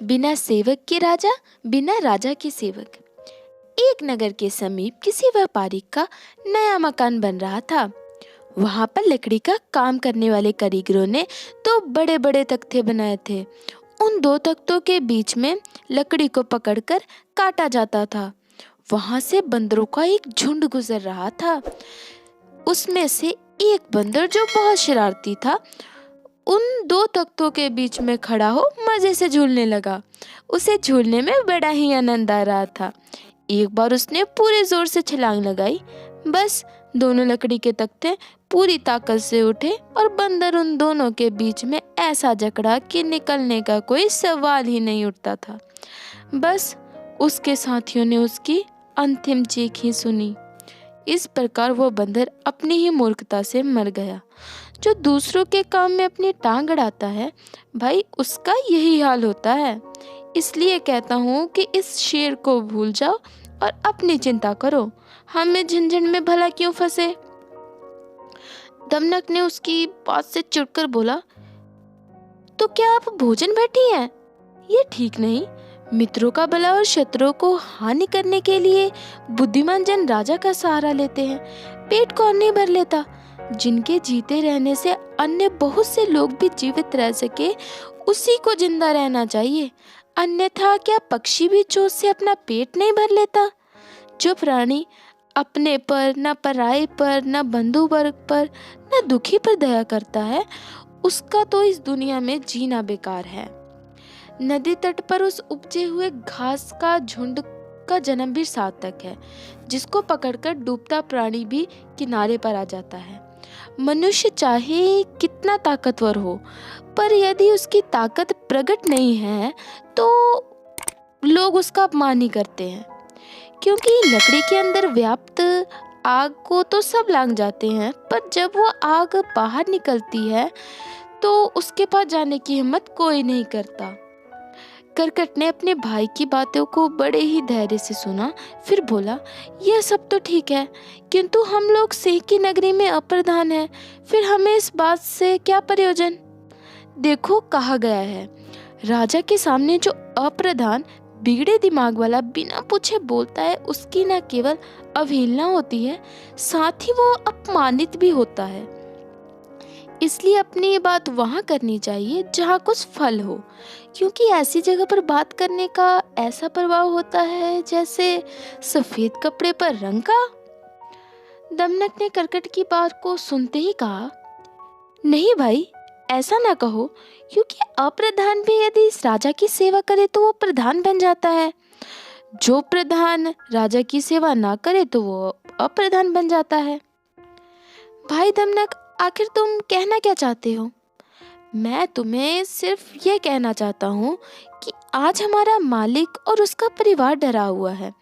बिना सेवक के राजा, बिना राजा के सेवक। एक नगर के समीप किसी व्यापारी का नया मकान बन रहा था। वहां पर लकड़ी का काम करने वाले कारीगरों ने दो बड़े बड़े तख्ते बनाए थे। उन दो तख्तों के बीच में लकड़ी को पकड़कर काटा जाता था। वहां से बंदरों का एक झुंड गुजर रहा था। उसमें से एक बंदर जो बहुत शरारती था, उन दो तख्तों के बीच में खड़ा हो मजे से झूलने लगा। उसे झूलने में बड़ा ही आनंद आ रहा था। एक बार उसने पूरे जोर से छलांग लगाई। बस दोनों लकड़ी के तख्ते पूरी ताकत से उठे और बंदर उन दोनों के बीच में ऐसा जकड़ा कि निकलने का कोई सवाल ही नहीं उठता था। बस उसके साथियों ने उसकी अंतिम चीख ही सुनी। इस प्रकार वो बंदर अपनी ही मूर्खता से मर गया। जो दूसरों के काम में अपनी टांग अड़ाता है, भाई उसका यही हाल होता है। इसलिए कहता हूँ कि इस शेर को भूल जाओ और अपनी चिंता करो। हमें झंझट में भला क्यों फंसे। दमनक ने उसकी बात से चिढ़कर बोला, तो क्या आप भोजन बैठी हैं? ये ठीक नहीं। मित्रों का भला और शत्रुओं को हानि करने के लिए बुद्धिमान जन राजा का सहारा लेते हैं। पेट कौन नहीं भर लेता। जिनके जीते रहने से अन्य बहुत से लोग भी जीवित रह सके, उसी को जिंदा रहना चाहिए। अन्यथा क्या पक्षी भी चोट से अपना पेट नहीं भर लेता? जो प्राणी अपने पर, न पराये पर, न बंधु वर्ग पर, न दुखी पर दया करता है, उसका तो इस दुनिया में जीना बेकार है। नदी तट पर उस उपजे हुए घास का झुंड का जन्म भी सार्थक है, जिसको पकड़कर डूबता प्राणी भी किनारे पर आ जाता है। मनुष्य चाहे कितना ताकतवर हो, पर यदि उसकी ताकत प्रकट नहीं है तो लोग उसका अपमान ही करते हैं। क्योंकि लकड़ी के अंदर व्याप्त आग को तो सब लांघ जाते हैं, पर जब वो आग बाहर निकलती है तो उसके पास जाने की हिम्मत कोई नहीं करता। करकट ने अपने भाई की बातों को बड़े ही धैर्य से सुना। फिर बोला, यह सब तो ठीक है, किंतु हम लोग सिंह की नगरी में अप्रधान हैं, फिर हमें इस बात से क्या प्रयोजन? देखो, कहा गया है, राजा के सामने जो अप्रधान बिगड़े दिमाग वाला बिना पूछे बोलता है, उसकी न केवल अवहेलना होती है, साथ ही वो अपमानित भी होता है। इसलिए अपनी ये बात वहाँ करनी चाहिए जहाँ कुछ फल हो, क्योंकि ऐसी जगह पर बात करने का ऐसा प्रभाव होता है जैसे सफेद कपड़े पर रंग का। दमनक ने करकट की बात को सुनते ही कहा, नहीं भाई, ऐसा ना कहो, क्योंकि अप्रधान भी यदि इस राजा की सेवा करे तो वो प्रधान बन जाता है। जो प्रधान राजा की सेवा ना करे तो वो अप्रधान बन जाता है। भाई दमनक, आखिर तुम कहना क्या चाहते हो? मैं तुम्हें सिर्फ ये कहना चाहता हूँ कि आज हमारा मालिक और उसका परिवार डरा हुआ है।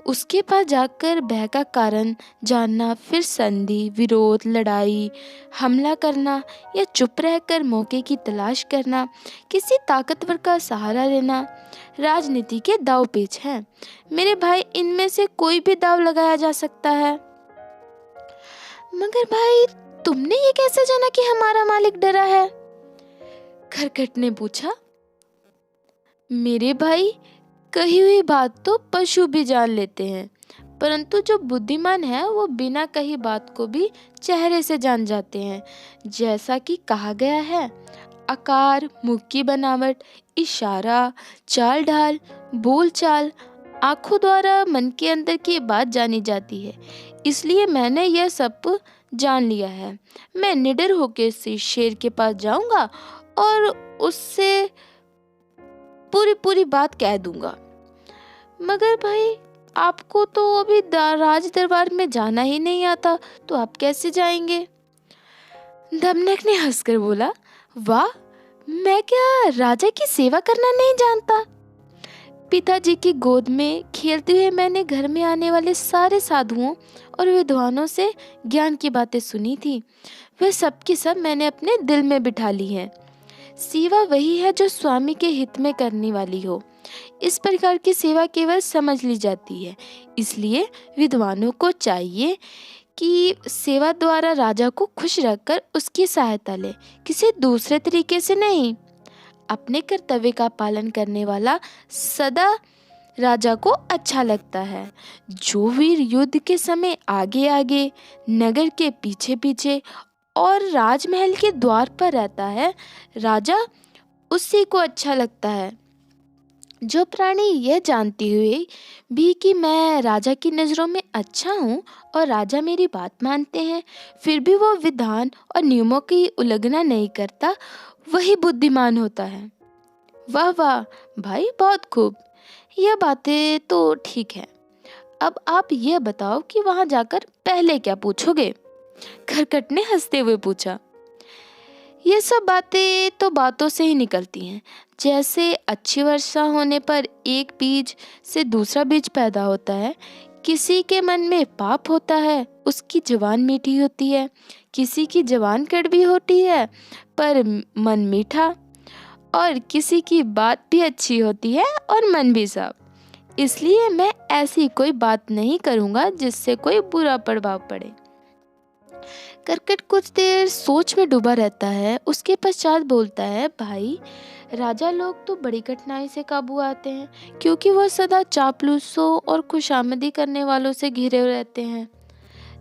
उसके पास जाकर भय का कारण जानना, फिर संधि, विरोध, लड़ाई, हमला करना या चुप रहकर मौके की तलाश करना, किसी ताकतवर का सहारा लेना, राजनीति के दाव पेच हैं। मेरे भाई, इनमें से कोई भी दाव लगाया जा सकता है। मगर भाई, तुमने ये कैसे जाना कि हमारा मालिक डरा है? खरकट ने पूछा। मेरे भाई, कही हुई बात तो पशु भी जान लेते हैं, परंतु जो बुद्धिमान है वो बिना कही बात को भी चेहरे से जान जाते हैं। जैसा कि कहा गया है, आकार, मुख की बनावट, इशारा, चाल ढाल, बोल चाल, आंखों द्वारा मन के अंदर की बात जानी जाती है। इसलिए मैंने यह सब जान लिया है। मैं निडर होकर से शेर के पास जाऊंगा और उससे पूरी पूरी बात कह दूंगा। मगर भाई, आपको तो अभी राज दरबार में जाना ही नहीं आता, तो आप कैसे जाएंगे? दमनक ने हंसकर बोला, वाह, मैं क्या राजा की सेवा करना नहीं जानता? पिताजी की गोद में खेलते हुए मैंने घर में आने वाले सारे साधुओं और विद्वानों से ज्ञान की बातें सुनी थी। वह सब की सब मैंने अपने दिल में बिठा ली हैं। सेवा वही है जो स्वामी के हित में करने वाली हो। इस प्रकार की सेवा केवल समझ ली जाती है। इसलिए विद्वानों को चाहिए कि सेवा द्वारा राजा को खुश रखकर उसकी सहायता ले, किसी दूसरे तरीके से नहीं। अपने कर्तव्य का पालन करने वाला सदा राजा को अच्छा लगता है। जो वीर युद्ध के समय आगे आगे, नगर के पीछे पीछे और राजमहल के द्वार पर रहता है, राजा उसी को अच्छा लगता है। जो प्राणी यह जानते हुए भी कि मैं राजा की नज़रों में अच्छा हूँ और राजा मेरी बात मानते हैं, फिर भी वो विधान और नियमों की उल्लंघना नहीं करता, वही बुद्धिमान होता है। वाह वाह भाई, बहुत खूब। यह बातें तो ठीक है। अब आप यह बताओ कि वहां जाकर पहले क्या पूछोगे? खरकट ने हंसते हुए पूछा। ये सब बातें तो बातों से ही निकलती हैं। जैसे अच्छी वर्षा होने पर एक बीज से दूसरा बीज पैदा होता है। किसी के मन में पाप होता है, उसकी जुबान मीठी होती है। किसी की जुबान कड़वी होती है पर मन मीठा। और किसी की बात भी अच्छी होती है और मन भी साफ। इसलिए मैं ऐसी कोई बात नहीं करूँगा जिससे कोई बुरा प्रभाव पड़े। करकट कुछ देर सोच में डूबा रहता है। उसके पश्चात बोलता है, भाई, राजा लोग तो बड़ी कठिनाई से काबू आते हैं, क्योंकि वह सदा चापलूसों और खुशामदी करने वालों से घिरे रहते हैं।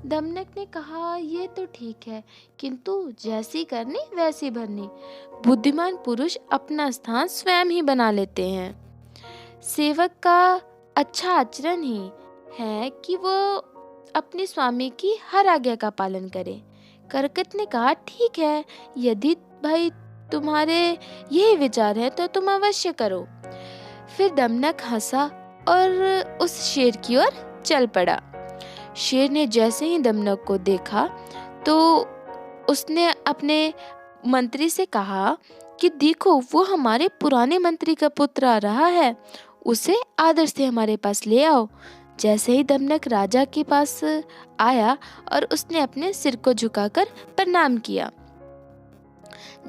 दमनक ने कहा, ये तो ठीक है, किंतु जैसी करनी वैसी भरनी। बुद्धिमान पुरुष अपना स्थान स्वयं ही बना लेते हैं। सेवक का अच्छा आचरण ही है कि वो अपने स्वामी की हर आज्ञा का पालन करे। करकट ने कहा, ठीक है, यदि भाई तुम्हारे यही विचार है तो तुम अवश्य करो। फिर दमनक हंसा और उस शेर की ओर चल पड़ा। शेर ने जैसे ही दमनक को देखा तो उसने अपने मंत्री से कहा कि देखो, वो हमारे पुराने मंत्री का पुत्र आ रहा है, उसे आदर से हमारे पास ले आओ। जैसे ही दमनक राजा के पास आया और उसने अपने सिर को झुकाकर प्रणाम किया,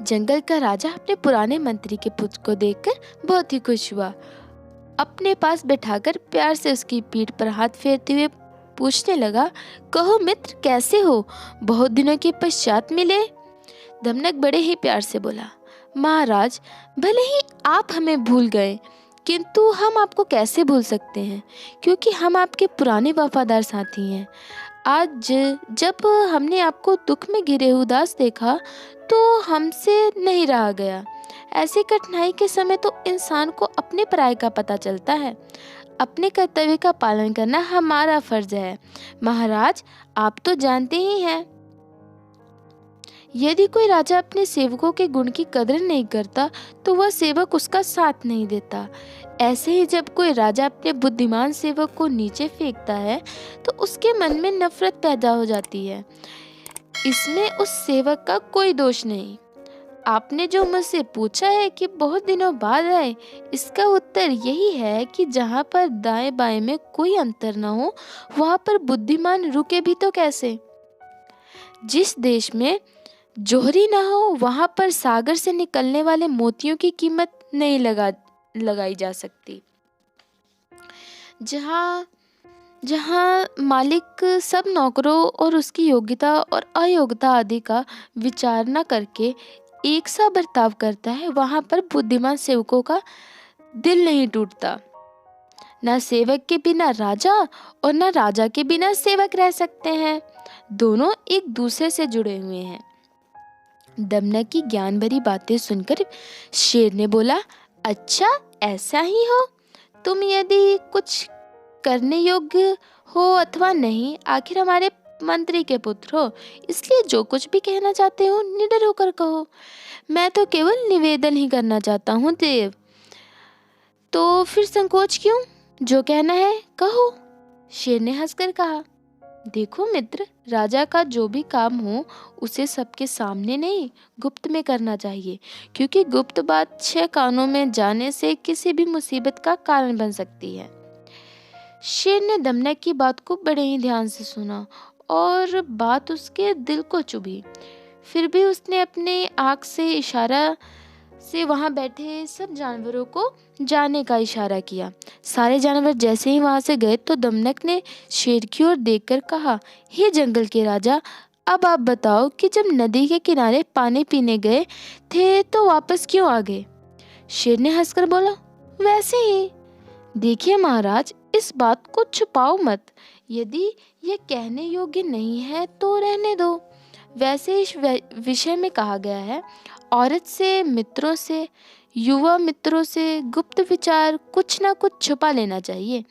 जंगल का राजा अपने पुराने मंत्री के पुत्र को देखकर बहुत ही खुश हुआ। अपने पास बैठाकर प्यार से उसकी पीठ पर हाथ फेरते हुए पूछने लगा, कहो मित्र, कैसे हो? बहुत दिनों के पश्चात मिले। दमनक बड़े ही प्यार से बोला, महाराज, भले ही आप हमें भूल गए, किंतु हम आपको कैसे भूल सकते हैं, क्योंकि हम आपके पुराने वफादार साथी हैं। आज जब हमने आपको दुख में घिरे उदास देखा तो हमसे नहीं रहा गया। ऐसी कठिनाई के समय तो इंसान को अपने पराये का पता चलता है। अपने कर्तव्य का पालन करना हमारा फर्ज है। महाराज, आप तो जानते ही हैं, यदि कोई राजा अपने सेवकों के गुण की कदर नहीं करता तो वह सेवक उसका साथ नहीं देता। ऐसे ही जब कोई राजा अपने बुद्धिमान सेवक को नीचे फेंकता है तो उसके मन में नफरत पैदा हो जाती है। इसमें उस सेवक का कोई दोष नहीं। आपने जो मुझसे पूछा है कि बहुत दिनों बाद आए, इसका उत्तर यही है कि जहाँ पर दाएं बाएं में कोई अंतर न हो, वहाँ पर बुद्धिमान रुके भी तो कैसे। जिस देश में जोहरी न हो, वहाँ पर सागर से निकलने वाले मोतियों की कीमत नहीं लगाई जा सकती। जहाँ मालिक सब नौकरों और उसकी योग्यता और अयोग्यता आदि का विचार न करके एक सा बर्ताव करता है, वहाँ पर बुद्धिमान सेवकों का दिल नहीं टूटता। न सेवक के बिना राजा और न राजा के बिना सेवक रह सकते हैं। दोनों एक दूसरे से जुड़े हुए हैं। दमनक की ज्ञान भरी बातें सुनकर शेर ने बोला, अच्छा, ऐसा ही हो? तुम यदि कुछ करने योग्य हो अथवा नहीं, आखिर हमारे मंत्री के पुत्र हो, इसलिए जो कुछ भी कहना चाहते हो निडर होकर कहो। मैं तो केवल निवेदन ही करना चाहता हूँ देव। तो फिर संकोच क्यों? जो कहना है कहो। शेर ने हंसकर कहा, देखो मित्र, राजा का जो भी काम हो उसे सबके सामने नहीं, गुप्त में करना चाहिए, क्योंकि गुप्त बात 6 कानों में जाने से किसी भी मुसीबत का कारण बन सकती है। शेर ने दमनक की बात को बड़े ही ध्यान से सुना और बात उसके दिल को चुभी। फिर भी उसने अपने आँख से इशारा से वहाँ बैठे सब जानवरों को जाने का इशारा किया। सारे जानवर जैसे ही वहाँ से गए तो दमनक ने शेर की ओर देखकर कहा, हे जंगल के राजा, अब आप बताओ कि जब नदी के किनारे पानी पीने गए थे तो वापस क्यों आ गए? शेर ने हंसकर बोला, वैसे ही। देखिए महाराज, इस बात को छुपाओ मत। यदि यह कहने योग्य नहीं है तो रहने दो। वैसे इस विषय में कहा गया है, औरत से, मित्रों से, युवा मित्रों से गुप्त विचार कुछ ना कुछ छुपा लेना चाहिए,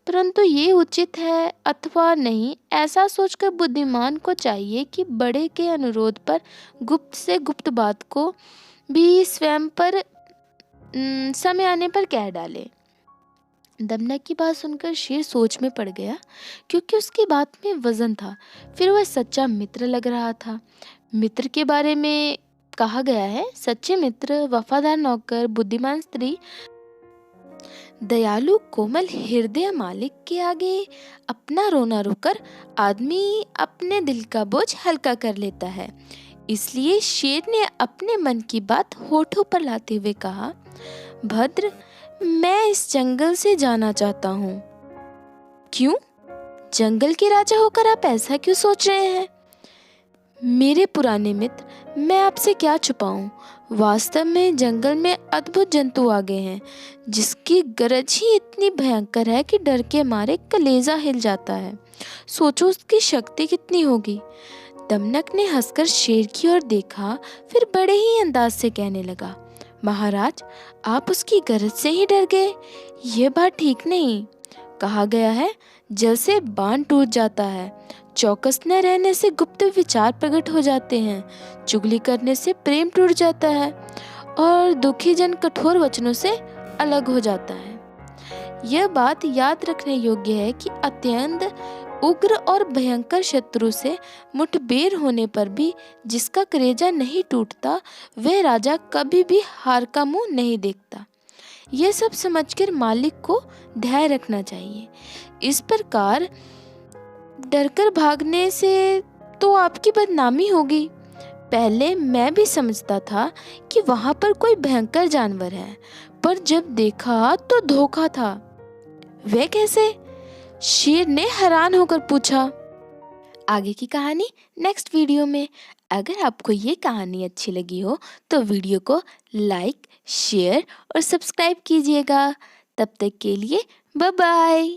परंतु ये उचित है अथवा नहीं, ऐसा सोचकर बुद्धिमान को चाहिए कि बड़े के अनुरोध पर गुप्त से गुप्त बात को भी स्वयं पर समय आने पर कह डाले। दमनक की बात सुनकर शेर सोच में पड़ गया, क्योंकि उसकी बात में वजन था। फिर वह सच्चा मित्र लग रहा था। मित्र के बारे में कहा गया है, सच्चे मित्र, वफादार नौकर, बुद्धिमान स्त्री, दयालु कोमल हृदय मालिक के आगे अपना रोना रोकर आदमी अपने दिल का बोझ हल्का कर लेता है। इसलिए शेर ने अपने मन की बात होठों पर लाते हुए कहा, भद्र, मैं इस जंगल से जाना चाहता हूँ। क्यों? जंगल के राजा होकर आप ऐसा क्यों सोच रहे हैं? मेरे पुराने मित्र, मैं आपसे क्या छुपाऊं, वास्तव में जंगल में अद्भुत जंतु आ गए हैं, जिसकी गरज ही इतनी भयंकर है कि डर के मारे कलेजा हिल जाता है। सोचो उसकी शक्ति कितनी होगी। दमनक ने हंसकर शेर की ओर देखा, फिर बड़े ही अंदाज से कहने लगा, महाराज, आप उसकी गरज से ही डर गए? यह बात ठीक नहीं। कहा गया है, जल से बांध टूट जाता है, चौकस न रहने से गुप्त विचार प्रकट हो जाते हैं, चुगली करने से प्रेम टूट जाता है, और दुखी जन कठोर वचनों से अलग हो जाता है। यह बात याद रखने योग्य है कि अत्यंत उग्र और भयंकर शत्रु से मुठभेड़ होने पर भी जिसका कलेजा नहीं टूटता, वह राजा कभी भी हार का मुंह नहीं देखता। यह सब समझकर मालिक को धैर्य रखना चाहिए। इस प्रकार डरकर भागने से तो आपकी बदनामी होगी। पहले मैं भी समझता था कि वहां पर कोई भयंकर जानवर है, पर जब देखा तो धोखा था। वह कैसे? शेर ने हैरान होकर पूछा। आगे की कहानी नेक्स्ट वीडियो में। अगर आपको ये कहानी अच्छी लगी हो तो वीडियो को लाइक, शेयर और सब्सक्राइब कीजिएगा। तब तक के लिए बाय बाय।